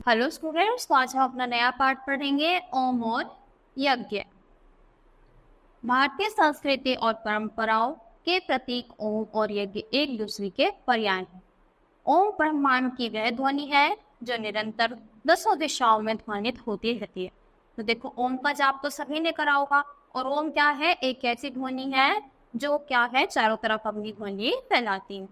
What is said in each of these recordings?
Hello students, तो आज हम अपना नया पाठ पढ़ेंगे ओम और यज्ञ। भारतीय संस्कृति और परंपराओं के प्रतीक ओम और यज्ञ एक दूसरे के पर्याय हैं। ओम ब्रह्मांड की वह ध्वनि है जो निरंतर दसों दिशाओं में ध्वनित होती रहती है। तो देखो, ओम का जाप तो सभी ने करा होगा। और ओम क्या है? एक ऐसी ध्वनि है जो क्या है, चारों तरफ अपनी ध्वनि फैलाती है।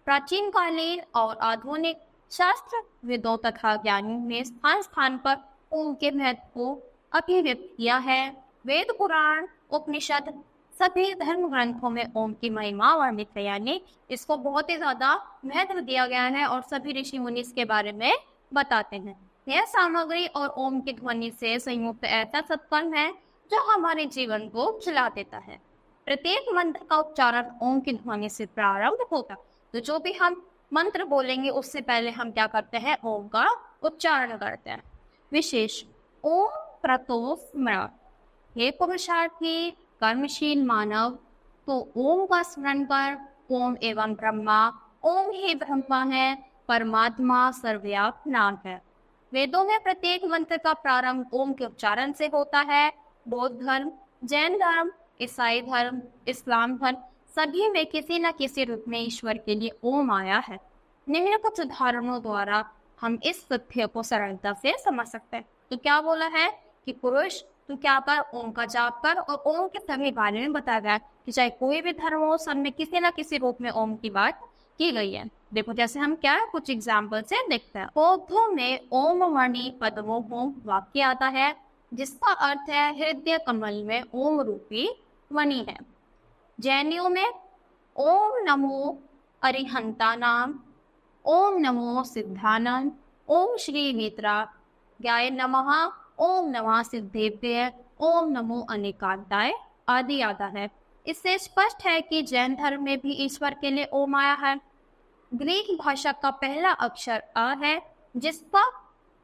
प्राचीन कालीन और आधुनिक शास्त्र वेदों तथा ज्ञानियों ने स्थान स्थान पर ओम के महत्व को अभिव्यक्त किया है। वेद, पुराण, उपनिषद, सभी धर्म ग्रंथों में ओम की महिमा वर्णित है, यानी इसको बहुत ही ज्यादा महत्व दिया गया है और सभी ऋषि मुनि इसके बारे में बताते हैं। यह सामग्री और ओम की ध्वनि से संयुक्त ऐसा सत्कर्म है जो हमारे जीवन को खिला देता है। प्रत्येक मंत्र का उच्चारण ओम की ध्वनि से प्रारंभ होता है। तो जो भी हम मंत्र बोलेंगे उससे पहले हम क्या करते हैं? ओम का उच्चारण करते हैं। विशेष ओम प्रतो स्मरण, हे पुरुषार्थी कर्मशील मानव, तो ओम का स्मरण कर। ओम एवं ब्रह्मा, ओम ही ब्रह्मा है, परमात्मा सर्वव्यापक नाम है। वेदों में प्रत्येक मंत्र का प्रारंभ ओम के उच्चारण से होता है। बौद्ध धर्म, जैन धर्म, ईसाई धर्म, इस्लाम धर्म, सभी में किसी न किसी रूप में ईश्वर के लिए ओम आया है। निम्न कुछ उदाहरणों द्वारा हम इस तथ्य को सरलता से समझ सकते हैं। तो क्या बोला है कि पुरुष तू क्या कर? ओम का जाप कर। और ओम के सभी बारे में बताया गया कि चाहे कोई भी धर्म हो, सब में किसी न किसी रूप में ओम की बात की गई है। देखो, जैसे हम क्या है, कुछ एग्जाम्पल से देखते हैं। बौद्धों में ओम मणि पद्मो होम वाक्य आता है, जिसका अर्थ है हृदय कमल में ओम रूपी मणि है। जैनियों में ओम नमो अरिहंता नाम, ओम नमो सिद्धानंद, ओम श्री मित्राय नमः, ओम नमः सिद्धेभ्य, ओम नमो अनेकांताय आदि आता है। इससे स्पष्ट है कि जैन धर्म में भी ईश्वर के लिए ओम आया है। ग्रीक भाषा का पहला अक्षर अ है, जिसका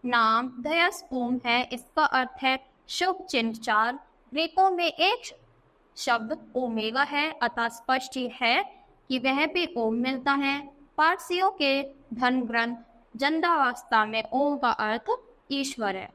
नाम धयस ओम है। इसका अर्थ है शुभ चिन्ह चार। ग्रीकों में एक शब्द ओमेगा है, अतः स्पष्ट है कि वह भी ओम मिलता है। पारसियों के धर्म ग्रंथ जंदावस्था में ओम का अर्थ ईश्वर है।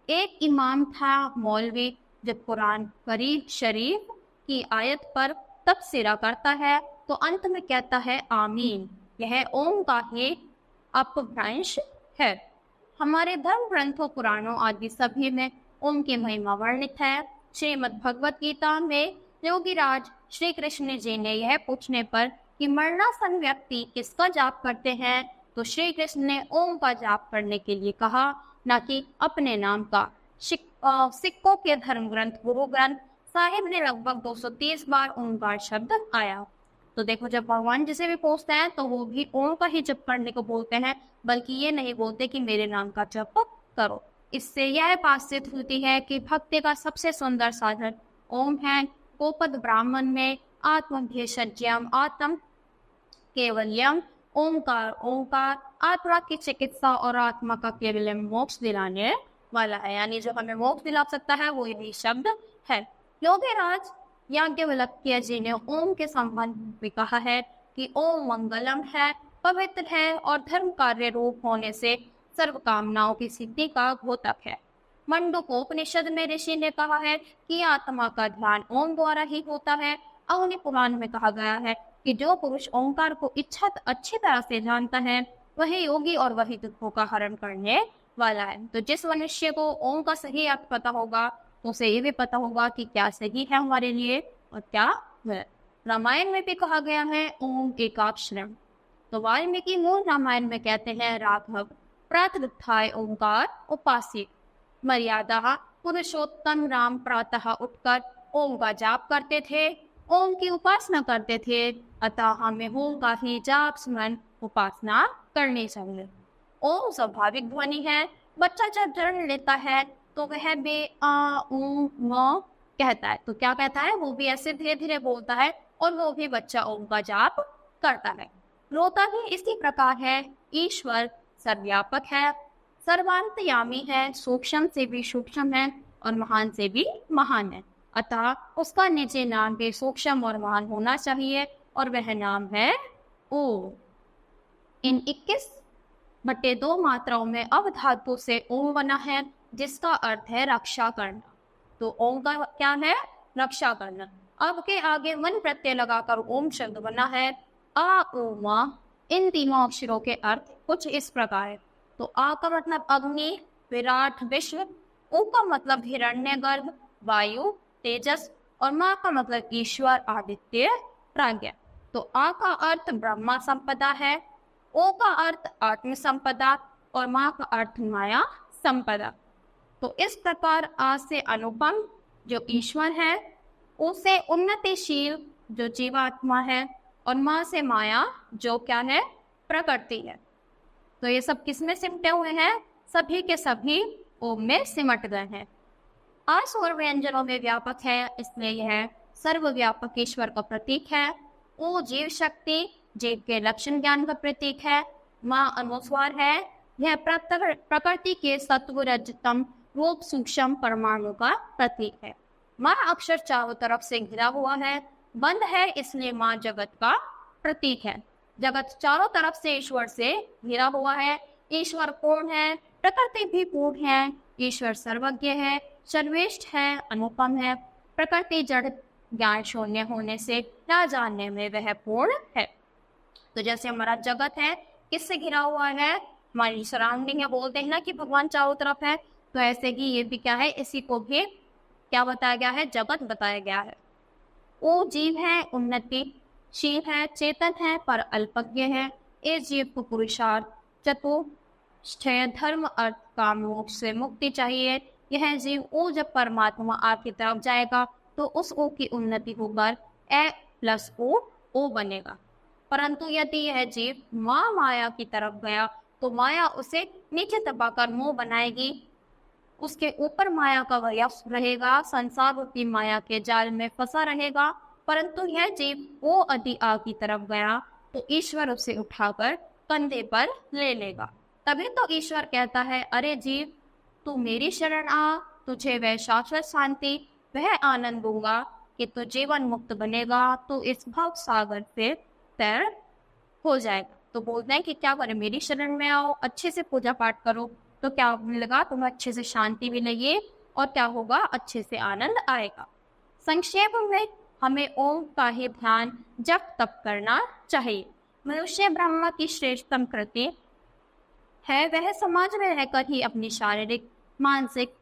एक इमाम था मौलवी, जब कुरान करीब शरीफ की आयत पर तबसरा करता है तो अंत में कहता है आमीन। यह ओम का ही अपभ्रंश है। हमारे धर्म ग्रंथों, पुराणों आदि सभी में ओम की महिमा वर्णित है। श्रीमद् भगवत गीता में योगीराज श्री कृष्ण जी ने यह पूछने पर कि मरणासन व्यक्ति किसका जाप करते हैं, तो श्री कृष्ण ने ओम का जाप करने के लिए कहा, न कि अपने नाम का। सिखों के धर्म ग्रंथ गुरु ग्रंथ साहिब ने लगभग 230 बार ओमकार शब्द आया। तो देखो, जब भगवान जिसे भी पूछते हैं तो वो भी ओम का ही जप करने को बोलते हैं, बल्कि ये नहीं बोलते कि मेरे नाम का जप करो। इससे यह बात सिद्ध होती है कि भक्ति का सबसे सुंदर साधन ओम है। गोपद ब्राह्मण में आत्म भेषज्यम आत्म केवल्यम, ओंकार ओंकार आत्मा की चिकित्सा और आत्मा का केवल मोक्ष दिलाने वाला है, यानी जो हमें मोक्ष दिला सकता है वो यही शब्द है। योगीराज याज्ञवल्क्य जी ने ओम के संबंध में कहा है कि ओम मंगलम है, पवित्र है और धर्म कार्य रूप होने से सर्व कामनाओं की सिद्धि का घोतक है। मंडूकोपनिषद में ऋषि ने कहा है कि आत्मा का ध्यान ओम द्वारा ही होता है। अग्नि पुराण में कहा गया है कि जो पुरुष ओंकार को अच्छी तरह से जानता है वही योगी और वही दुखों का हरण करने वाला है। तो जिस मनुष्य को ओम का सही अर्थ पता होगा तो उसे ये भी पता होगा कि क्या सही है हमारे लिए और क्या है। रामायण में भी कहा गया है ओम एकाक्षरम। तो वाल्मीकि मूल रामायण में कहते हैं राघव प्रातरुत्थाय ओंकार उपासित मर्यादा, पुरुषोत्तम राम प्रातः उठकर ओम का जाप करते थे, ओम की उपासना करते थे, अतः हमें ओम का ही जाप स्मरण उपासना करनी चाहिए। ओम स्वाभाविक ध्वनि है। बच्चा जब जन्म लेता है तो वह भी आ ऊ म कहता है। तो क्या कहता है? वो भी ऐसे धीरे धीरे बोलता है और वो भी बच्चा ओम का जाप करता है। रोता भी इसी प्रकार है। ईश्वर सर्वव्यापक है, सर्वांतयामी है, सूक्ष्म से भी सूक्ष्म है और महान से भी महान है, अतः उसका निजी नाम भी सूक्ष्म और महान होना चाहिए और वह नाम है ओम। इन 21 बटे 2 मात्राओं में अव धातु से ओम बना है, जिसका अर्थ है रक्षा करना। तो ओम का क्या है? रक्षा करना। अब के आगे वन प्रत्यय लगाकर ओम शब्द बना है। आ ओ मा, इन तीनों अक्षरों के अर्थ कुछ इस प्रकार है। तो आ का मतलब अग्नि, विराट, विश्व। ओ का मतलब हिरण्यगर्भ, वायु, तेजस। और मा का मतलब ईश्वर, आदित्य, प्राज्ञा। तो आ का अर्थ ब्रह्मा संपदा है, ओ का अर्थ आत्म संपदा और मा का अर्थ माया संपदा। तो इस प्रकार आ से अनुपम जो ईश्वर है, ओ से उन्नतिशील जो जीवात्मा है, और मा से माया जो क्या है? प्रकृति है। तो ये सब किस में सिमटे हुए हैं? सभी के सभी ओम में सिमट गए हैं। आ स्वर व्यंजनों में व्यापक है, इसलिए यह सर्वव्यापक ईश्वर का प्रतीक है। ओ जीव शक्ति, जीव के लक्षण ज्ञान का प्रतीक है। माँ अनुस्वार है, यह प्रकृति के सत्व रजतम रूप सूक्ष्म परमाणु का प्रतीक है। माँ अक्षर चारों तरफ से घिरा हुआ है, बंद है, इसलिए माँ जगत का प्रतीक है। जगत चारों तरफ से ईश्वर से घिरा हुआ है। ईश्वर पूर्ण है, प्रकृति भी पूर्ण है। ईश्वर सर्वज्ञ है, सर्वश्रेष्ठ है, अनुपम है। प्रकृति जड़ ज्ञान शून्य होने से न जानने में वह पूर्ण है। तो जैसे हमारा जगत है, किससे घिरा हुआ है? हमारी सराउंडिंग है, बोलते हैं ना कि भगवान चारों तरफ है। तो ऐसे ही ये भी क्या है? इसी को भी क्या बताया गया है? जगत बताया गया है। वो जीव है, उन्नतिशील है, चेतन है, पर अल्पज्ञ है। इस जीव को पुरुषार्थ, चतुष्टय धर्म, अर्थ, काम, मोक्ष से मुक्ति चाहिए। यह जीव ओ जब परमात्मा आपकी तरफ जाएगा तो उस ओ की उन्नति होकर ए प्लस ओ बनेगा। परंतु यदि यह जीव माया की तरफ गया तो माया उसे नीचे दबाकर मुंह बनाएगी। उसके ऊपर माया का वयस रहेगा, संसार रूपी माया के जाल में फंसा रहेगा। परंतु यह जीव वो यदि आ की तरफ गया तो ईश्वर उसे उठाकर कंधे पर ले लेगा। तभी तो ईश्वर कहता है, अरे जीव तू मेरी शरण आ, तुझे वह शाश्वत शांति, वह आनंद दूंगा कि तू जीवन मुक्त बनेगा, तू इस भव सागर से तैर हो जाएगा। तो बोलते हैं कि क्या करें? मेरी शरण में आओ, अच्छे से पूजा पाठ करो, तो क्या मिलेगा? तुम्हें अच्छे से शांति मिलेगी और क्या होगा? अच्छे से आनंद आएगा। संक्षेप में हमें ओम का ही ध्यान जप तप करना चाहिए। मनुष्य ब्रह्मा की श्रेष्ठतम कृति है, वह समाज में रहकर ही अपनी शारीरिक, मानसिक,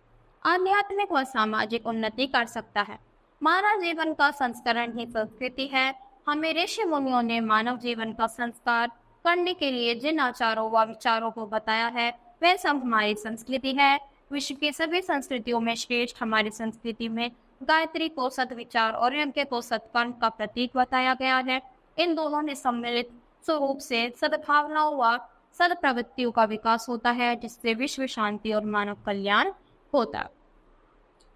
आध्यात्मिक व सामाजिक उन्नति कर सकता है। मानव जीवन का संस्करण ही संस्कृति है। हमें ऋषि मुनियों ने मानव जीवन का संस्कार करने के लिए जिन आचारों व विचारों को बताया है, वह सब हमारी संस्कृति है। विश्व की सभी संस्कृतियों में श्रेष्ठ हमारी संस्कृति में गायत्री को सद्विचार और यज्ञ को सत्कर्म का प्रतीक बताया गया है। इन दोनों ने सम्मिलित स्वरूप से सद्भावनाओं व सद्प्रवृत्तियों का विकास होता है, जिससे विश्व शांति और मानव कल्याण होता है।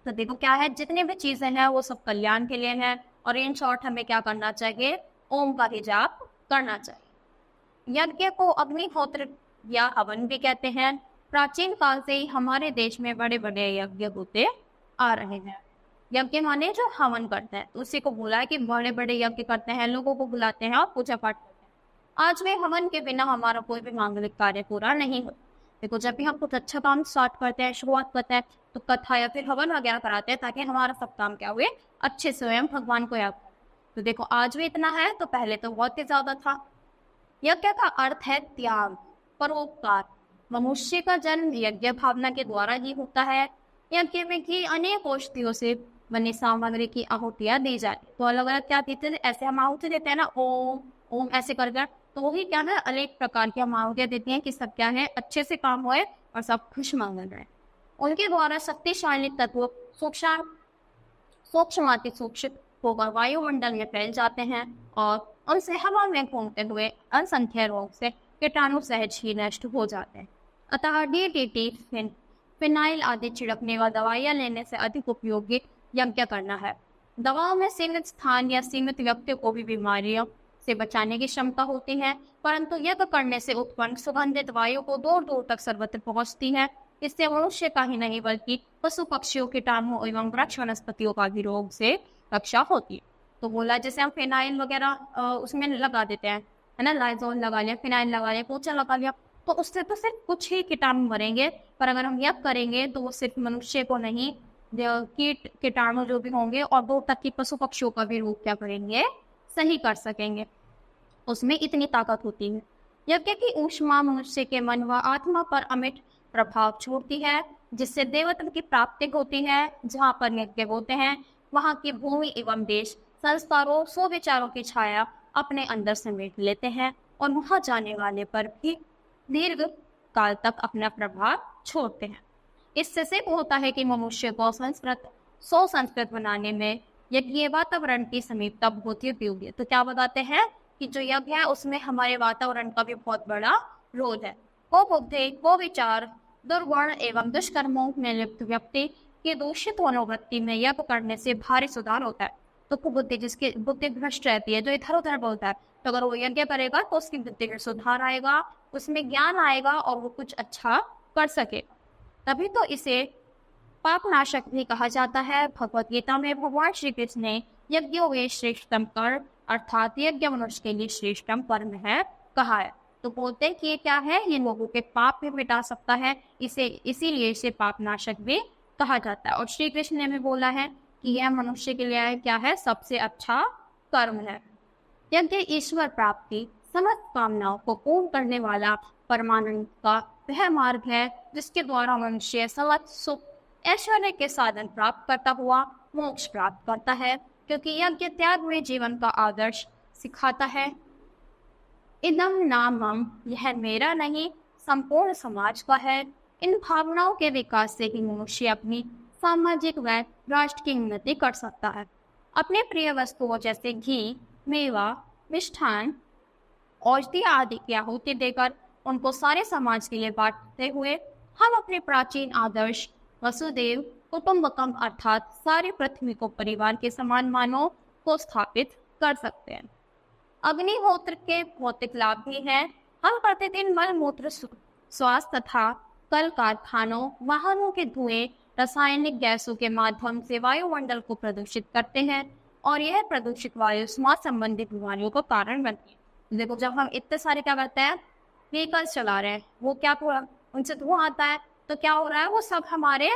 तो देखो क्या है, जितनी भी चीजें हैं वो सब कल्याण के लिए हैं। और इन शॉर्ट हमें क्या करना चाहिए? ओम का ही जाप करना चाहिए। यज्ञ को अग्निहोत्र या हवन भी कहते हैं। प्राचीन काल से ही हमारे देश में बड़े बड़े यज्ञ होते आ रहे हैं। यज्ञ माने जो हवन करते हैं, उसी को बोला है कि बड़े बड़े यज्ञ करते हैं, लोगों को बुलाते हैं और पूजा पाठ करते हैं। आज में हवन के बिना हमारा कोई भी मांगलिक कार्य पूरा नहीं होता। देखो, जब भी हम कुछ अच्छा काम स्टार्ट करते हैं, शुरुआत करते हैं, तो कथा या फिर हवन वगैरह कराते हैं, ताकि हमारा सब काम क्या हुए? अच्छे से स्वयं भगवान को याद करें। तो देखो, आज भी इतना है, तो पहले तो बहुत ही ज्यादा था। यज्ञ का अर्थ है त्याग, परोपकार। मनुष्य का जन्म यज्ञ भावना के द्वारा ही होता है। यज्ञ में घी अनेक औषधियों से बनी सामग्री की आहुतियां दी जाती। तो अलग अलग क्या देते हैं? ऐसे हम आहुति देते हैं ना, ओम ओम ऐसे कर तो वही क्या है? अनेक प्रकार की हम आहुतियां देती हैं कि सब क्या है? अच्छे से काम होए और सब खुश मंगल रहे। उनके द्वारा शक्तिशाली तत्व सूक्ष्माति सूक्ष्म होकर वायुमंडल में फैल जाते हैं और उनसे हवा में घूमते हुए असंख्य रोग से कीटाणु सहज ही नष्ट हो जाते हैं। अतः DDT, फिनाइल आदि छिड़कने व दवाइयाँ लेने से अधिक उपयोगी यज्ञ करना है। दवाओं में सीमित स्थान या सीमित व्यक्ति को भी बीमारियों से बचाने की क्षमता होती है, परंतु यज्ञ करने से उत्पन्न सुगंधित वायु को दूर दूर तक सर्वत्र पहुँचती है। इससे मनुष्य का ही नहीं बल्कि पशु पक्षियों, कीटाणुओं एवं वृक्ष वनस्पतियों का भी रोग से रक्षा होती है। तो बोला जैसे हम फिनाइल वगैरह उसमें लगा देते हैं, है ना, लाइजोल लगा लिया, फिनाइल लगा लिया, पोछा लगा लिया, तो उससे तो सिर्फ कुछ ही कीटाणु मरेंगे, पर अगर हम यज्ञ करेंगे तो वो सिर्फ मनुष्य को नहीं, कीट कीटाणु जो भी होंगे और दूर तक की पशु पक्षियों का भी रोग क्या करेंगे, सही कर सकेंगे। उसमें इतनी ताकत होती है। यज्ञ की ऊष्मा मनुष्य के मन व आत्मा पर अमिट प्रभाव छोड़ती है, जिससे देवत्व की प्राप्ति होती है। जहाँ पर यज्ञ होते हैं वहाँ की भूमि एवं देश संस्कारों सुविचारों की छाया अपने अंदर समेट लेते हैं और वहाँ जाने वाले पर भी दीर्घ काल तक अपना प्रभाव छोड़ते हैं। इससे सिद्ध होता है कि मनुष्य को संस्कृत बनाने में यज्ञ वातावरण की समीपता बहुत ही उपयोगी है। तो क्या बताते हैं कि जो यज्ञ है उसमें हमारे वातावरण का भी बहुत बड़ा रोल है। वो बुद्धि, वो विचार, दुर्गुण एवं दुष्कर्मों में लिप्त व्यक्ति की दूषित मनोवृत्ति में यज्ञ करने से भारी सुधार होता है। तो कुबुद्धि, जिसकी बुद्धि भ्रष्ट रहती है, जो इधर उधर बोलता है, तो अगर वो यज्ञ करेगा तो उसकी बुद्धि में सुधार आएगा, उसमें ज्ञान आएगा और वो कुछ अच्छा कर सके। तभी तो इसे पापनाशक भी कहा जाता है। भगवत गीता में भगवान श्री कृष्ण ने यज्ञों वे श्रेष्ठतम कर्म अर्थात यज्ञ मनुष्य के लिए श्रेष्ठतम कर्म है कहा है। तो बोलते हैं कि ये क्या है, ये लोगों के पाप भी मिटा सकता है, इसीलिए इसे पापनाशक भी कहा जाता है। और श्री कृष्ण ने भी बोला है कि यह मनुष्य के लिए क्या है, सबसे अच्छा कर्म है। यज्ञ ईश्वर प्राप्ति समस्त कामनाओं को पूर्ण करने वाला परमानंद का वह मार्ग है जिसके द्वारा मनुष्य समस्त सुख ऐश्वर्य के साधन प्राप्त करता हुआ मोक्ष प्राप्त करता है, क्योंकि यज्ञ त्याग में जीवन का आदर्श सिखाता है। इदम नामम, यह मेरा नहीं संपूर्ण समाज का है। इन भावनाओं के विकास से ही मनुष्य अपनी सामाजिक व राष्ट्र की उन्नति कर सकता है। अपने प्रिय वस्तुओं जैसे घी, मेवा, मिष्ठान, औषधि आदि की आहुति देकर उनको सारे समाज के लिए बांटते हुए हम अपने प्राचीन आदर्श वसुदेव कुटुंबकम अर्थात सारी पृथ्वी को परिवार के समान मानव को स्थापित कर सकते हैं। अग्निहोत्र के भौतिक लाभ भी हैं। हम प्रतिदिन मल मूत्र स्वास्थ्य तथा कल कारखानों वाहनों के धुएं रासायनिक गैसों के माध्यम से वायुमंडल को प्रदूषित करते हैं और यह प्रदूषित वायु श्वास संबंधित बीमारियों का कारण बनती है। देखो, जब हम इतने सारे क्या करते हैं, व्हीकल्स चला रहे हैं, वो क्या उनसे धुआं आता है, तो क्या हो रहा है, वो सब हमारे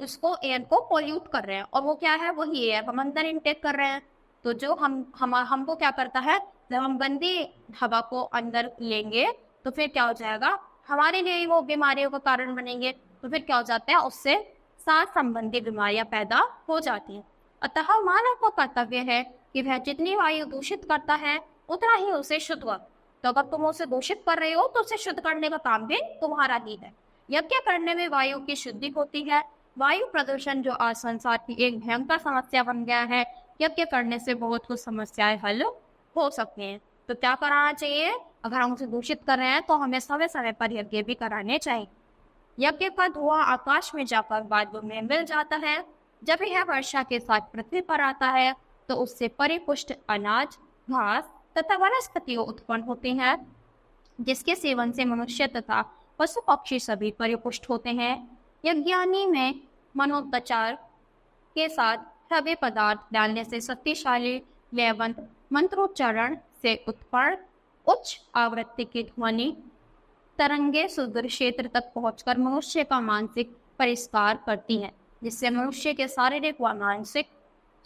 उसको एयर को पोल्यूट कर रहे हैं और वो क्या है, वही एयर हम अंदर इनटेक कर रहे हैं। तो जो हमको क्या करता है, जब हम गंदी हवा को अंदर लेंगे तो फिर क्या हो जाएगा, हमारे लिए वो बीमारियों का कारण बनेंगे। तो फिर क्या हो जाता है, उससे सांस संबंधी बीमारियां पैदा हो जाती हैं। अतः मानव का कर्तव्य है कि वह जितनी वायु दूषित करता है उतना ही उसे शुद्ध कर। तो अगर तुम उसे दूषित कर रहे हो तो उसे शुद्ध करने का काम भी तुम्हारा ही है। यज्ञ करने में वायु की शुद्धि होती है। वायु प्रदूषण जो आज संसार की एक भयंकर समस्या बन गया है, यज्ञ करने से बहुत कुछ समस्याएं हल हो सकती हैं। तो क्या कराना चाहिए, अगर हम उसे दूषित कर रहे हैं तो हमें समय समय पर यज्ञ भी कराने चाहिए। यज्ञ का धुआं आकाश में जाकर बादलों में मिल जाता है। जब यह वर्षा के साथ पृथ्वी पर आता है तो उससे परिपुष्ट अनाज, घास तथा वनस्पतियां उत्पन्न होती हैं, जिसके सेवन से मनुष्य तथा पशु पक्षी सभी परिपुष्ट होते हैं। यज्ञानी में मनोपचार के साथ हवे पदार्थ डालने से शक्तिशाली लयबंध मंत्रोच्चारण से उत्पन्न उच्च आवृत्ति की ध्वनि तरंगे सुदूर क्षेत्र तक पहुंचकर मनुष्य का मानसिक परिष्कार करती हैं, जिससे मनुष्य के शारीरिक व मानसिक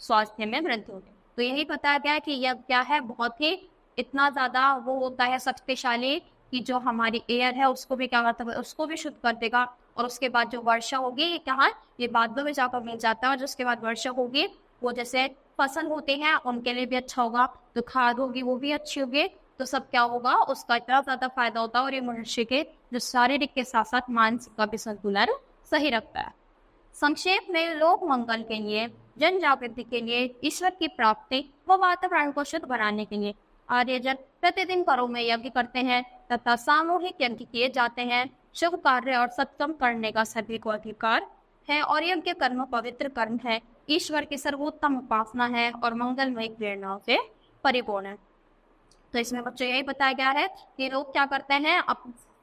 स्वास्थ्य में वृद्धि होती है। तो यही बताया गया है कि यह क्या है, बहुत ही इतना ज्यादा वो होता है शक्तिशाली कि जो हमारी एयर है उसको भी क्या करता है, उसको भी शुद्ध कर देगा। और उसके बाद जो वर्षा होगी, ये क्या, ये बादलों में जाकर मिल जाता है, और जिसके बाद वर्षा होगी वो जैसे फसल होते हैं उनके लिए भी अच्छा होगा, तो खाद होगी वो भी अच्छी होगी, तो सब क्या होगा, उसका इतना ज्यादा फायदा होता है। और ये मनुष्य के जो शारीरिक के साथ साथ मानसिक का भी संतुलन सही रखता है। संक्षेप में लोक मंगल के लिए, जन जागृति के लिए, ईश्वर की प्राप्ति व वातावरण को शुद्ध बनाने के लिए आर्यजन प्रतिदिन घरों में यज्ञ करते हैं तथा सामूहिक यज्ञ किए जाते हैं। शुभ कार्य और सत्कर्म करने का सभी को अधिकार है और यज्ञ कर्म पवित्र कर्म है, ईश्वर की सर्वोत्तम उपासना है और मंगलमय प्रेरणाओं से परिपूर्ण है। तो इसमें बच्चों यही बताया गया है कि लोग क्या करते हैं,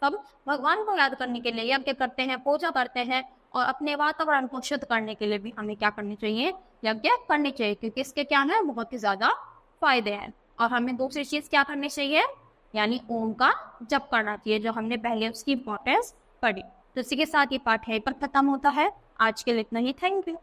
सब भगवान को याद करने के लिए यज्ञ करते हैं, पूजा करते हैं, और अपने वातावरण को शुद्ध करने के लिए भी हमें क्या करनी चाहिए, यज्ञ करनी चाहिए, क्योंकि इसके क्या है, बहुत ही ज्यादा फायदे हैं। और हमें दूसरी चीज क्या करनी चाहिए, यानी ओम का जप करना चाहिए, जो हमने पहले उसकी इंपॉर्टेंस पढ़ी। तो इसी के साथ ये पाठ यहीं पर खत्म होता है। आज के लिए इतना ही। Thank you.